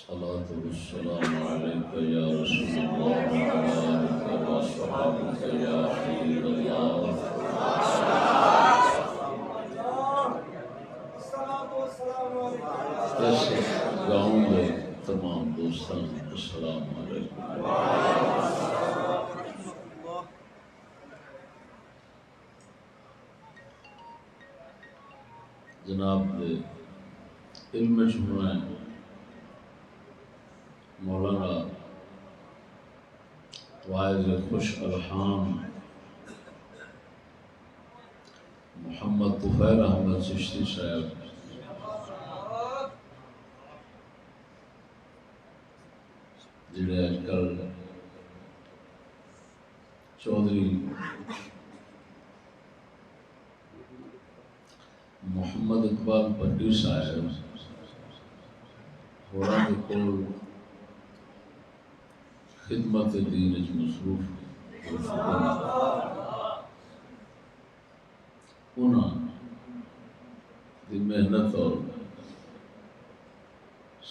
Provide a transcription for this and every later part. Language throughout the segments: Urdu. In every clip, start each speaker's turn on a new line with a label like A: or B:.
A: الصلاة والسلام عليك يا رسول الله وعلى آلك وأصحابك يا حبيب الله. اس گاؤں کے تمام دوستان السلام علیکم. جناب دے علم میں مولانا واعظ خوش الحان محمد طفیل احمد چشتی صاحب جڑے اج کل چودھری محمد اقبال پٹی صاحب ہوراں دے کول خدمت دین وچ مصروف ہو چکے ہیں. انہاں دی محنت اور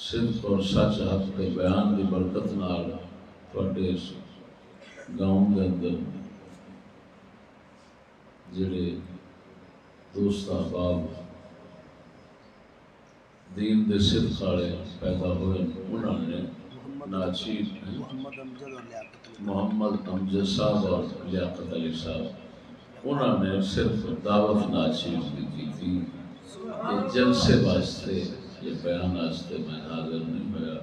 A: صدق اور سچ حق کے بیان کی برکت نال تواڈے اس گاؤں کے اندر جڑے دوست احباب دین دے صدق والے پیدا ہوئے انہوں نے ناچیر محمد امجد صاحب اور لیاقت علی صاحب انہوں نے صرف دعوت ناچیر کی تھی. یہ جلسے واسطے یہ بیان واسطے میں حاضر نہیں ہوا.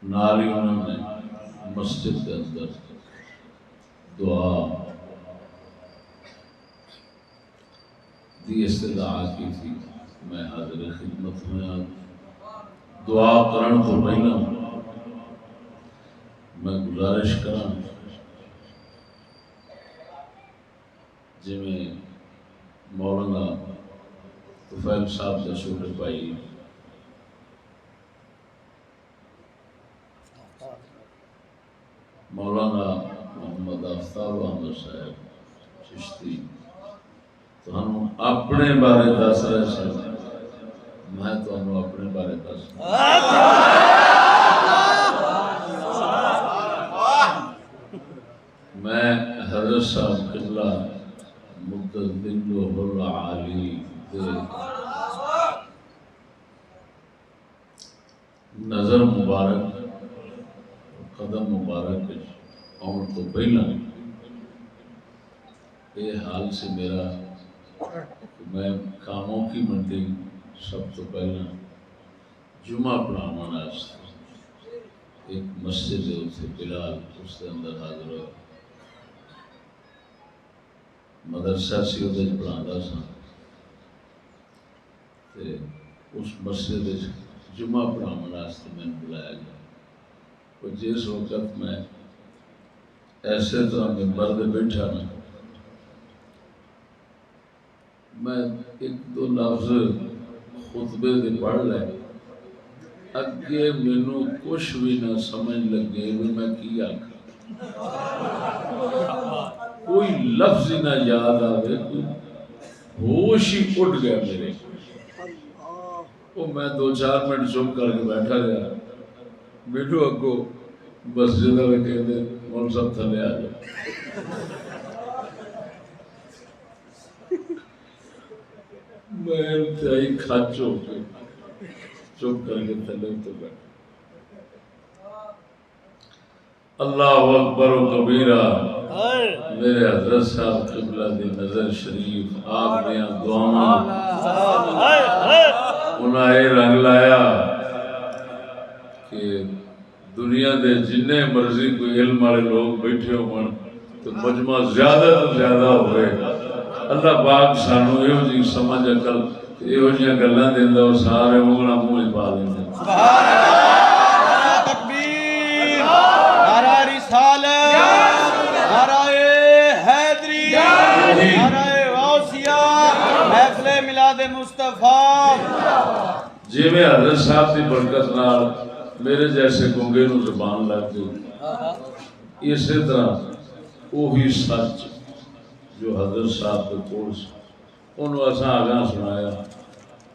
A: نال ہی انہوں نے مسجد کے اندر دعا دی استدعا کی تھی. میں حاضر خدمت ہوا. دعا کرن تو پہلا میں گزارش کراں جی میں مولانا طفیل صاحب کے چھوٹے بھائی مولانا محمد آفتاب احمد صاحب چشتی تو ہم اپنے بارے دس رہے سن. میں تو ہم اپنے بارے دس میں حضرت صاحب قبلہ مدت دلہ العالی دے نظر مبارک قدم مبارک آن تو پہلا یہ حال سے میرا میں کاموں کی منڈی سب تو پہلا جمعہ پڑھانا ایک مسجد ہے اسے بلال اس کے اندر حاضر ہوا. مدرسہ سی وہ پڑھاتا سا اس مسجد جمعہ پڑھانا میں بلایا گیا. اور جس وقت میں ایسے طرح ممبر پہ بیٹھا نا میں ایک دو لفظ خطبے دے پڑھ لے اگے مینوں کچھ بھی نہ سمجھ لگے بھی میں کی آکھاں. کوئی لفظ ہی نہ یاد آوے کوئی ہوش ہی اٹھ گیا میرے. وہ میں 2-4 منٹ چپ کر کے بیٹھا گیا. مینوں اگوں مسجد والے کہتے مول صاحب تھلے آ جاؤ. میں انتہائی کھچ ہو کے چپ کر کے تھلے اتر بیٹھا. اللہ اکبر و کبیرہ. میرے حضرت صاحب قبلہ دی نظر شریف آپ نے دعاؤں انہاں یہ رنگ لایا کہ دنیا دے جنہیں مرضی کوئی علم والے لوگ بیٹھے ہوں تو مجمع زیادہ تو زیادہ ہوئے. اللہ پاک سانو یہ جی سمجھ عقل یہ جی گلاں دیندا اور سارے انگلاں منہ پا لیندے.
B: تکبیر نعرہ رسالت نعرہ حیدری نعرہ غوثیہ محفل میلاد مصطفیٰ.
A: جی میں حضرت صاحب کی برکت نال میرے جیسے گنگے نو زبان لگ گئی. اسی طرح وہی سچ جو حضرت صاحب کے کول انہوں اساں آگاں سنایا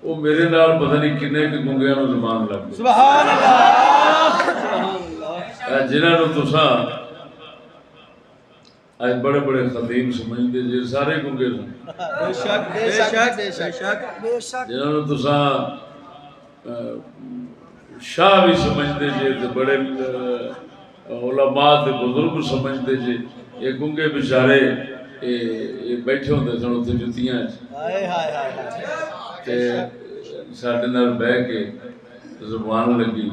A: وہ میرے نال پتہ نہیں کنے کہ گنگیاں نوں زبان لگ گئی
B: سبحان اللہ سبحان اللہ
A: جنہاں نوں تساں اج بڑے بڑے خطیب سمجھدے جے سارے گنگے سن
B: بے شک بے شک بے شک بے شک
A: جنہاں نوں تساں شاہ بھی سمجھدے جے تے بڑے علماء تے بزرگ سمجھدے جے یہ گنگے بیچارے یہ بیٹھے ہوندے سن اوتھے جتیاں
B: ہائے ہائے ہائے
A: تے ساڈے نال بیٹھ کے زبان لگی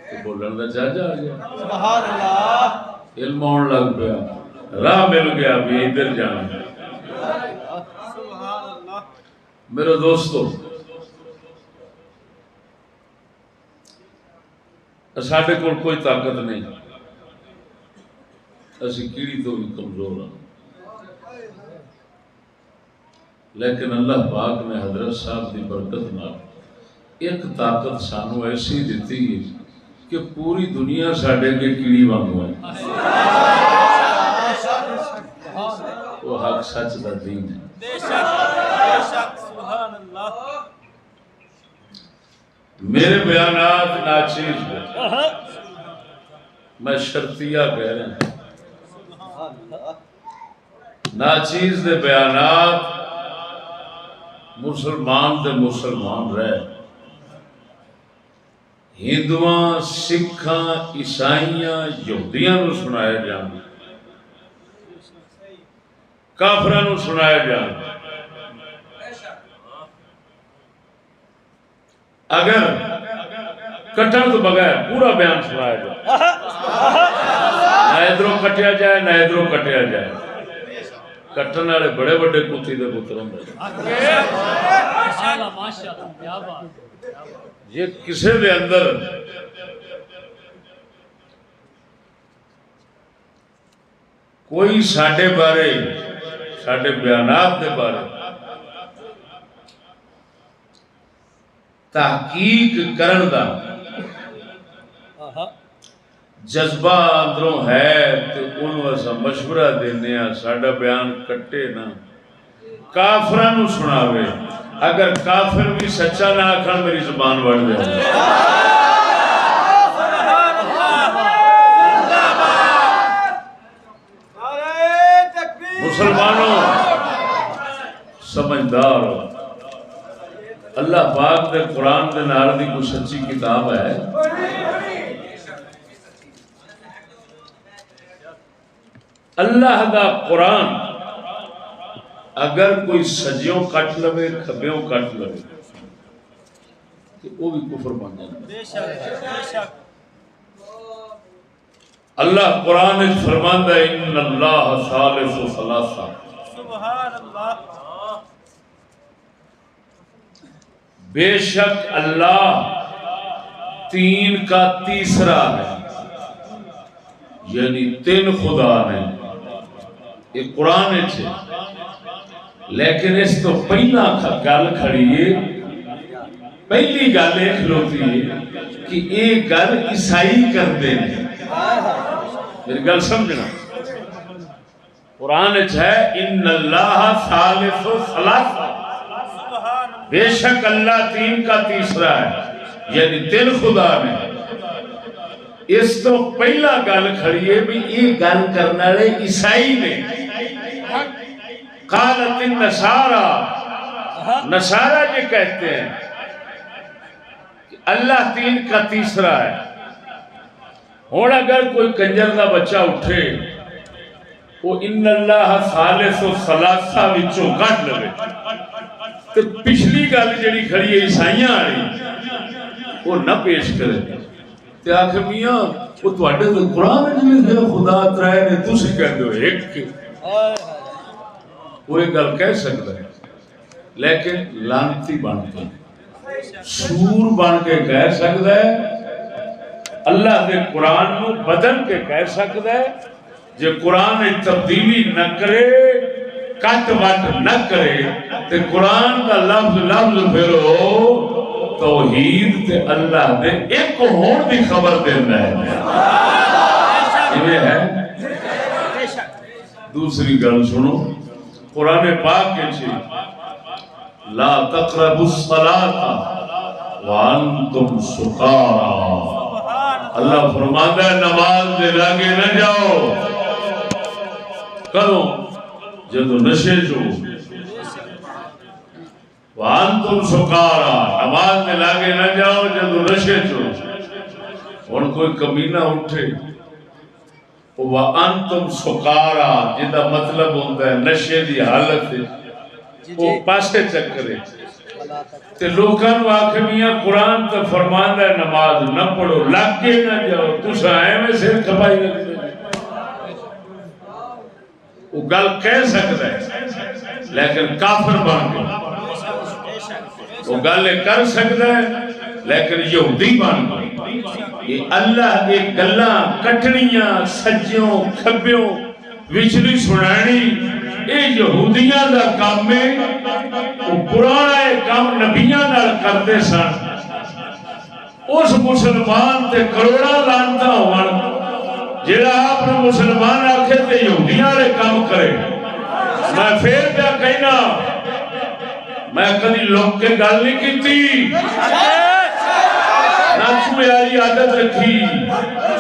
A: تے بولن دا چاچا آ گیا
B: سبحان اللہ
A: علم آن لگ پیا راہ مل گیا بھی ادھر جانا
B: سبحان اللہ
A: میرے دوستو ساڈے کول کوئی طاقت نہیں اسی کیڑی تو بھی کمزور ہاں لیکن اللہ پاک نے حضرت صاحب کی برکت نال ایک طاقت سانو ایسی دیتی ہے کہ پوری دنیا ساڈے کے کیڑی وانگو ہے وہ حق سچ دا دین ہے
B: بے شک سبحان اللہ
A: میرے بیانات ناچیز ہیں میں شرطیہ کہہ رہا ہوں ناچیز دے بیانات مسلمان دے مسلمان رہے ہندوواں سکھاں عیسائیاں یہودیاں نو سنایا جان کافراں نو سنایا جان اگر کٹن تو بغیر پورا بیان سنایا جائے نہ ادھروں کٹیا جائے نہ ادھروں کٹیا جائے کٹن والے بڑے بڑے کتی دے پتر ہوں یہ کسی دے اندر کوئی ساڈے بارے ساڈے بیانات دے بارے تحقیق کرن دا جذبہ اندروں ہے تو انہوں ایسا مشورہ دینے ہیں ساڈا بیان کٹے نا کافراں نو سناوے اگر کافر بھی سچا نہ آکھن میری زبان بڑھ جائے مسلمانوں سمجھدار ہو اللہ پاک دے قرآن دے نال دی کوئی سچی کتاب ہے اللہ دا قرآن اگر کوئی سجیوں کٹ لوے کھبیوں کٹ لوے تو وہ بھی کفر بن جائے اللہ قرآن فرماندا ہے ان اللہ ثالث ثلاثہ
B: سبحان اللہ
A: بے شک اللہ تین کا تیسرا ہے یعنی تین خدا نے یہ قرآن ہے لیکن اس تو پہلا گل کھڑی ہے پہلی گل یہ کھلوتی ہے کہ یہ گل عیسائی کرتے ہیں میری گل سمجھنا قرآن ہے ان اللہ ثالث ثلاثہ بے شک اللہ تین کا تیسرا ہے یعنی تین خدا نے اس تو پہلا گل کھڑی ہے بھی یہ گل کرنے والے عیسائی نے قالت النصارى نصارہ یہ کہتے ہیں کہ اللہ تین کا تیسرا ہے اور اگر کوئی کنجر دا بچہ اٹھے وہ ان اللہ ثالث ثلاثہ وچوں کٹ لے تو پچھلی گل جڑی کھڑی ہے عیسائیاں والی وہ نہ پیش کرے تے آخر میاں وہ تواڈے تے قرآن وچ لکھے خدا ترائے نے تسی کہندے ہو ایک وہ ایک گل کہہ سکتا ہے لیکن لانتی بن کے سور بن کے کہہ سکتا ہے اللہ دے قرآن نو بدل کے کہہ سکتا ہے جے قرآن تبدیلی نہ کرے کٹ وٹ نہ کرے تے قرآن کا لفظ پھرو توحید تے اللہ دے ایک ہون دی خبر دینا ہے یہ ہے دوسری گل سنو قرآن پاک کے چھے لا تقربوا الصلاة وانتم سکارا، اللہ فرماتا ہے نماز دے لاگے نہ جاؤ کرو جدو نشے جو، وانتم سکارا نماز دے لاگے نہ جاؤ جدو نشے جو۔ اور کوئی کمینہ اٹھے وانتم سکارا جدا مطلب ہوتا ہے نشے دی حالت وہ پاسے چکرے تے لوکاں نوں آکھے میاں قرآن تے فرماندا ہے نماز نہ پڑھو لاگے نہ جاؤ، تساں ایویں سر کھپائی رکھدے وہ گل کہہ سکدا ہے لیکن کافر بن گیا، وہ گل کر سکدا ہے لیکن یہودی بن گیا۔ یہ اللہ دے گلاں کٹنیاں سجیوں کھبیوں وچلی سنانی اے یہودیاں دا کام ہے، وہ پرانا کام نبیاں نال کرتے سن۔ اس مسلمان تے کروڑا لانتا ہون جڑا آپ نے مسلمان آکھے تے یہودیاں والے کام کرے۔ میں پھر پیا کہنا میں کبھی لوگ کے گل نہیں کیتی نہ چویاری عادت رکھی،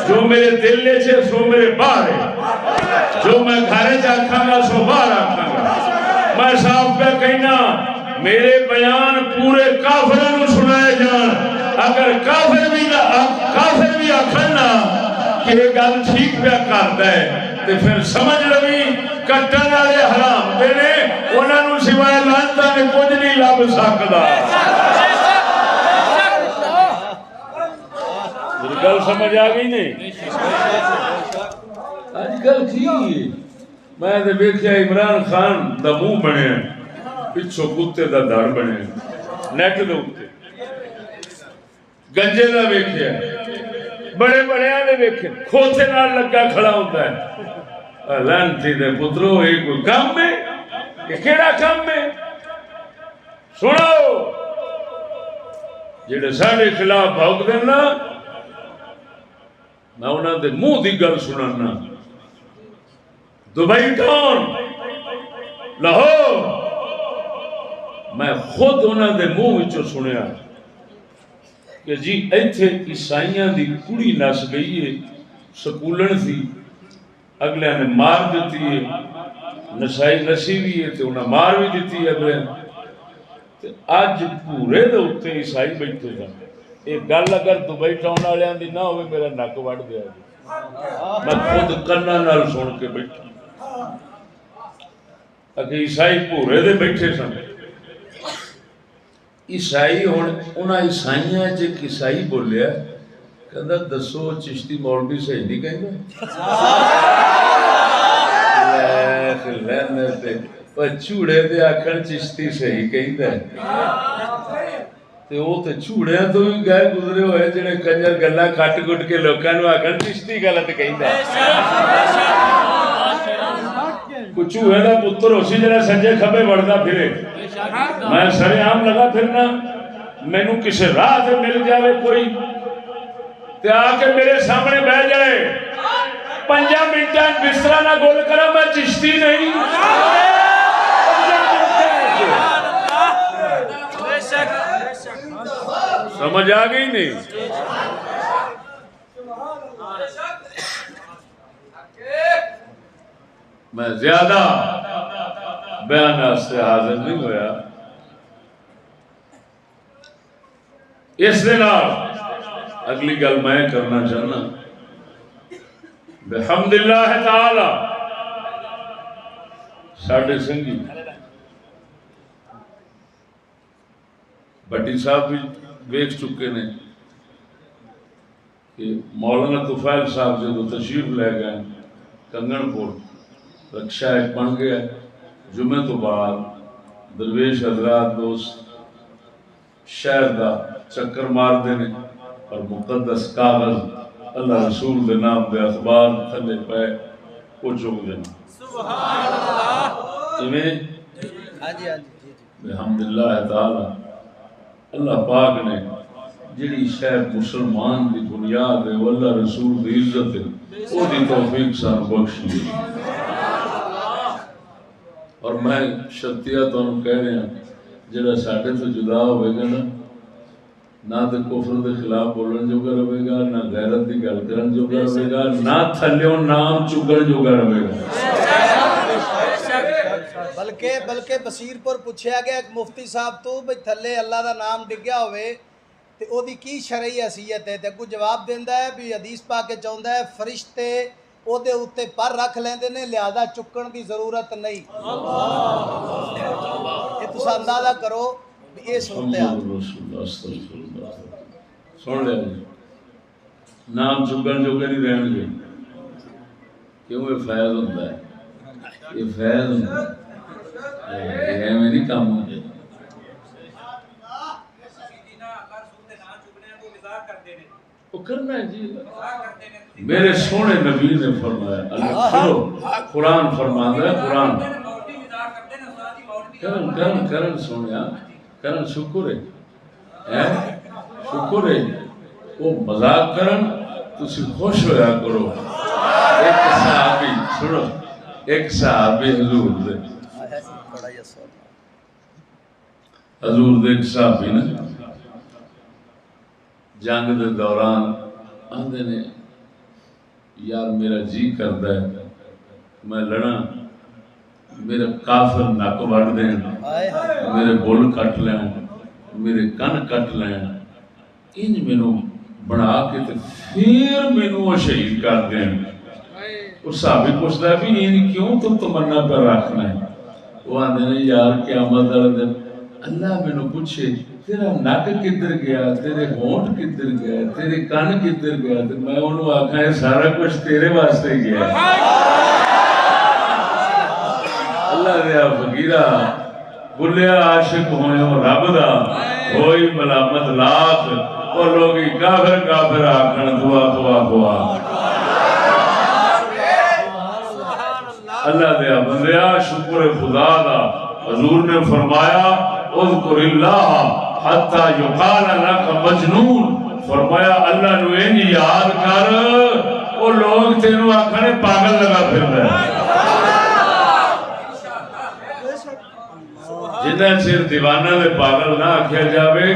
A: جو میرے دل لے چھے سو میرے باہر ہے، جو میں گھارے جاکھاں گا سو باہر آکھاں گا۔ میں صاحب پہ کہنا میرے بیان پورے کافروں نو سنائے جان، اگر کافر بھی آکھنا کہ یہ گل ٹھیک پہ کرتا ہے تو پھر سمجھ لوی کٹن والے حرام دے نے انہاں نو سوائے لعنتاں نے کچھ نہیں لب سکدا۔ گل سمجھ آ گئی نہیں؟ اج گل کی میں تے ویکھیا عمران خان دا منہ بنیا پچھوں کتے دا دڑ بنیا نیٹ دے اوتے، گنجے دا ویکھیا بڑے بڑیاں دے ویکھے کھوتے نال لگا کھڑا ہوندا ہے۔ لعنتی دے پترو یہ کوئی کام ہے؟ یہ کیڑا کام ہے؟ سنو جڑے ساڈے خلاف بھوک دے نا میں انہاں دے منہ دی گل سنانا۔ دبئی ٹاؤن لاہور میں خود انہاں دے منہ وچوں سنیا کہ جی ایتھے عیسائیاں دی کڑی نس گئی ہے، سکولن تھی اگلے نے مار دیتی ہے، نسی بھی ہے تو انہیں مار بھی دیتی ہے اگلے نے۔ آج پورے دے اتے عیسائی بیٹھے تھے، ایک گل اگر دبئی ٹاؤن والیاں دی نہ ہوئے میرا نک وڑ گیا جی، میں خود کنا نال سن کے بیٹھا کہ عیسائی پورے دے بیٹھے سن۔ عیسائی ہون انہاں عیسائیاں چ ایک عیسائی بولیا کہندا دسو چشتی مولوی صحیح نہیں کہندا؟ پر چوڑے دے آکھن چشتی صحیح کہندا ہے تے او تے چوڑیاں تو بھی گئے گزرے ہوئے جڑے کنجر گلاں کٹ کٹ کے لوکاں نوں آکھن چشتی غلط کہندا ہے۔ کوئی چوہے دا پتر ہوسی جڑا سجے کھبے وڑدا پھرے، میں سرے عام لگا پھرنا، مینوں کسے راہ تے مل جاوے کوئی تے آ کے میرے سامنے بیٹھ جائے 5 منٹاں بستر نہ گول کرا میں چشتی نہیں۔ سمجھ آ گئی نہیں؟ میں زیادہ بیان سے حاضر نہیں ہویا، اس دن اگلی گل میں کرنا چاہنا بحمد اللہ تعالی ساڈے سنگھی بٹی صاحب بھی ویکھ چکے نے کہ مولانا طفیل صاحب جدو تشریف لے گئے کنگن پور رکشا ایک بن گیا، جمعے تو بعد درویش حضرات دوست شہر دا چکر مار دینے اور مقدس کاغذ اللہ رسول دے نام دے اخبار تھلے پہ وہ چک دینا۔
B: سبحان اللہ۔
A: بحمداللہ تعالی اللہ پاک نے جڑی شہر مسلمان دی بنیاد ہے وہ اللہ رسول دی عزت ہے، وہ دی توفیق سان بخشی۔ اور میں شتیہ تو کہہ رہے ہیں جڑا ساڈے تو جدا ہوئے گا نا، نہ تو کفر دے خلاف بولن جوگا رہے گا، نہ غیرت دی گل کرن جوگا رہے گا، نہ تھلیوں نام چگن جوگا رہے گا۔
C: بلکہ بصیر پور پوچھا گیا ایک مفتی صاحب تو بھئی تھلے اللہ دا نام ڈگیا ہوئے تے او دی کی شرعی حیثیت ہے، تے اگوں جواب دیندا ہے بھی حدیث پاک کے چاہندا ہے فرشتے او دے اوتے پر رکھ لیندے نے، لہذا چکن دی ضرورت نہیں۔ یہ تساں اندازہ کرو بھی اے سنتے ہیں
A: سن لیا جی، نام چکن جو کہ نہیں رہن گے، کیوں یہ فیض ہوتا ہے، یہ فیض ہوتا ہے، یہ میں نہیں کام ہوتے۔ وہ کرنا ہے جی، میرے سونے نبی نے فرمایا، اللہ سنو قرآن فرماتا ہے، قرآن کرن سنیا کرن شکر ہے شکر ہے، وہ مذاق کرن تسی خوش ہویا کرو۔ ایک صحابی سنو، ایک صحابی حضور دے ایک صحابی نے جنگ دے دوران آندے نے یار میرا جی کردا ہے میں لڑاں، میرے کافر نک وڈ دین، میرے بول کٹ لین، میرے کن کٹ لین، انج مینوں بنا کے تے پھر مینوں وہ شہید کر دین۔ اس صحابی پوچھتا ہے بھی ان کیوں تم تمنا پر رکھنا ہے؟ وہ آندے نے یار قیامت والے دن اللہ مینوں پوچھے تیرا نک کدھر گیا، تیرے ہونٹ کدھر گیا، تیرے کن کدھر گیا، تو میں انہوں آکھا ہے سارا کچھ تیرے واسطے گیا ہے۔ اللہ دیا فقیرہ بلیا عاشق ہوئے رب دا ہوئی ملامت لاکھ، اور لوگی کافر کافر آکھن دعا دعا دعا۔ اللہ دیا بندیا شکر خدا دا، حضور نے فرمایا اذکر اللہ حتی یقال لک مجنون، فرمایا اللہ نو انج یاد کر وہ لوگ تینوں آکھنے پاگل لگا پھر رہے ہیں۔ جتنا چیر دیوانہ دے پاگل نہ آکھیا جاوے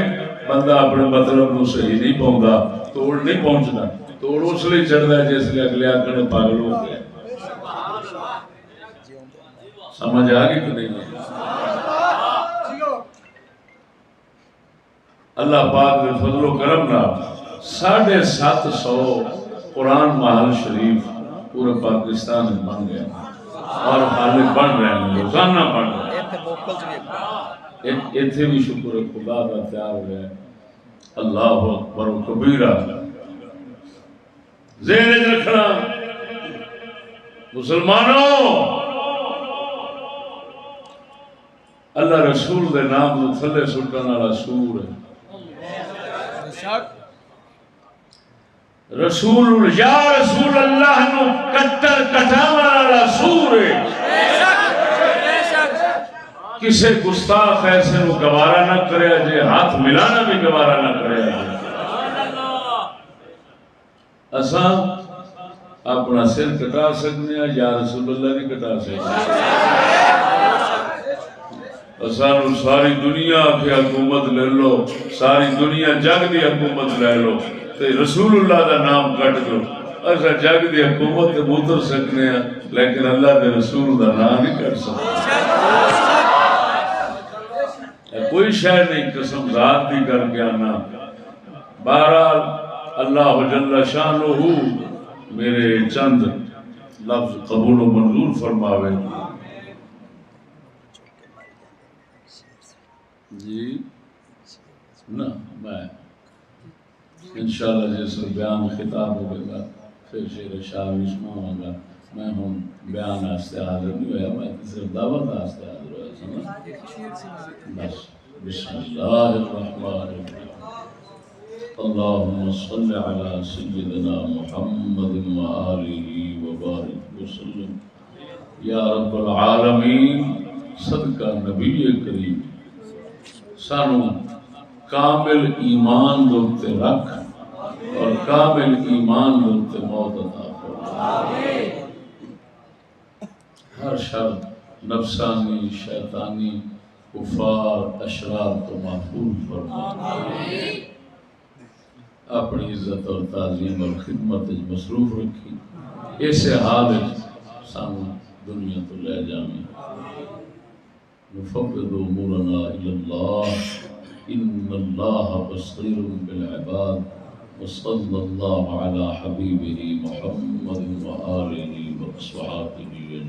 A: بندہ اپنے مطلب نو صحیح نہیں پہنچا، توڑ نہیں پہنچنا، توڑ اس لئے چڑھتا ہے جس لئے اگلے آکھنے پاگل ہو گئے۔ سمجھ آگئی کہ نہیں ہے؟ اللہ پاک دے فضل و کرم نہ 750 قرآن محل شریف پورے پاکستان میں بن گیا اور حالے بن رہے ہیں، روزانہ بن رہے ہیں۔ ایتھے بھی شکر خدا کا تیار ہو گیا۔ اللہ اکبر و کبیرہ، ذہن وچ رکھنا مسلمانوں، اللہ رسول دے نام نو تھلے سٹن والا سور ہے۔ رسول یا رسول اللہ نو کٹر کٹاون والا سور ہے۔ کسے گستاخ ایسے نو گوارا نہ کرے جے، ہاتھ ملانا بھی گوارا نہ کرے جے۔ اساں اپنا سر کٹا سکنے ہیں، یا رسول اللہ نہیں کٹا سکتے۔ اسانو ساری دنیا کی حکومت لے لو، ساری دنیا جگ دی حکومت لے لو، تے رسول اللہ دا نام کٹ دو، اسا جگ دی حکومت تے اتر سکنے ہیں لیکن اللہ دے رسول دا نام نہیں کر سکتے۔ کوئی شے نہیں، قسم ذات دی کر کے آنا۔ بہرحال اللہ جل شانہ میرے چند لفظ قبول و منظور فرماوے۔ جی نہ میں انشاءاللہ جس بیان خطاب ہوگا گا پھر شعر شاعر بھی سناؤں گا۔ میں ہوں بیان آستے حاضر نہیں ہویا، میں صرف دعوت آستے حاضر ہویا سنا۔ بس بسم اللہ الرحمن الرحیم، اللہم صلی علی سیدنا محمد وآلہ وبارک وسلم۔ یا رب العالمین صدقہ نبی کریم سانو کامل ایمان دوتے رکھ اور کامل ایمان دوتے موت عطا فرما۔ ہر شر نفسانی شیطانی کفار اشرار تو محفوظ فرما، اپنی عزت اور تعظیم اور خدمت مصروف رکھی، ایسے حال سانو دنیا تو لے جانے. نفوض امورنا الى اللہ ان اللہ بصیر بالعباد. وصلی اللہ علی حبیبہ محمد وآلہ وصحبہ اجمعین.